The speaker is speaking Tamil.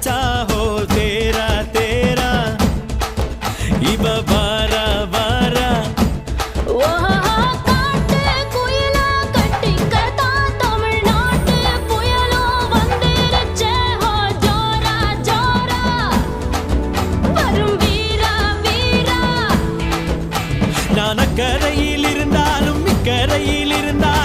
अच्छा हो तेरा तेरा इव वारा वारा நான் அக்கரையில் இருந்தாலும் இக்கரையில் இருந்தாலும்